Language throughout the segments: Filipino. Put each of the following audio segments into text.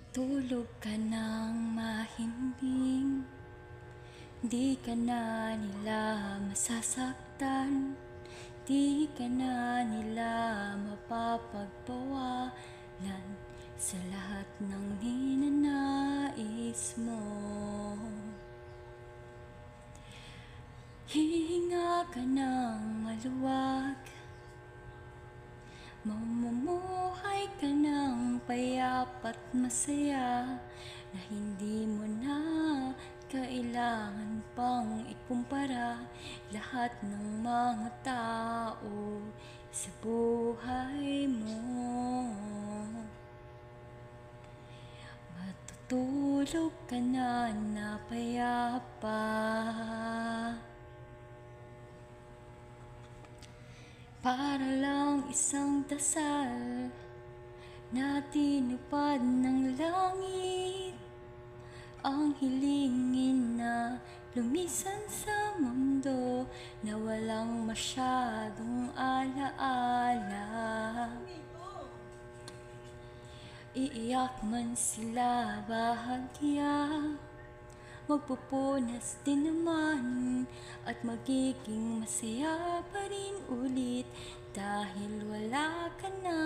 Tulog ka ng mahimbing, di ka na nila masasaktan, di ka na nila mapapagbawalan sa lahat ng ninanais mo. Hihinga ka ng maluwag, mamumuhay ka ng payapa't masaya, na hindi mo na kailangan pang ikumpara lahat ng mga tao sa buhay mo. Matutulog ka na payapa, para lang isang dasal na tinupad ng langit, ang hilingin na lumisan sa mundo na walang masyadong alaala. Iiyak man sila bahagya, magpupunas din naman at magiging masaya pa rin ulit dahil wala ka na.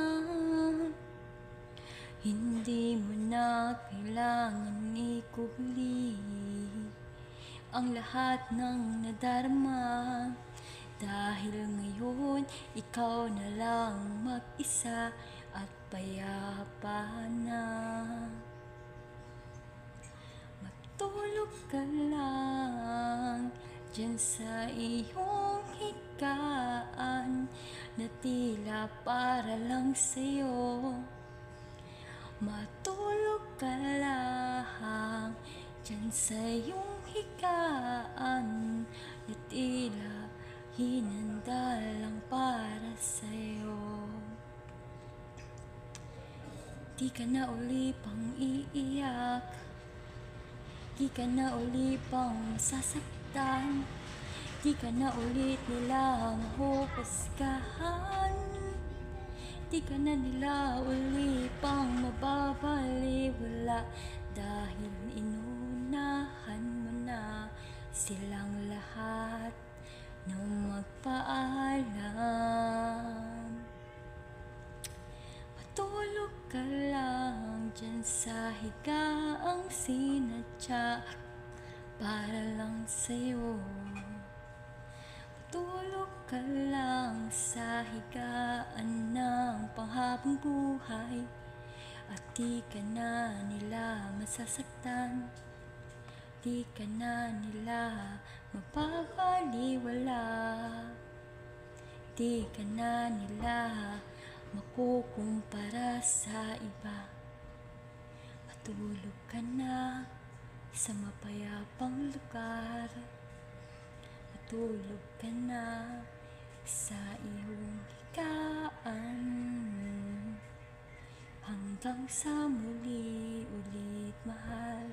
Hindi mo na kailangan ikubli ang lahat ng nadarama, dahil ngayon ikaw na lang mag-isa at payapa na. Matulog ka lang dyan sa iyong higaan na tila para lang sa'yo. Matulog ka lang dyan sa iyong higaan na tila hinanda lang para sa'yo. Di ka na uli pang iiyak, di ka na uli pang masasaktan, di ka na ulit nila mahuhusgahan, di ka na nila uli pang mababaliwala, dahil inunahan mo na silang lahat nung magpaalam. Matulog ka lang dyan sa higaang sinadya para lang sa'yo. Matulog ka lang sa higaan ng panghabang buhay, at di ka na nila masasaktan, di ka na nila mapapaliwala, di ka na nila makukumpara sa iba. Matulog ka na sa mapayapang lugar, matulog ka na sa iyong higaan, hanggang sa muli ulit, mahal.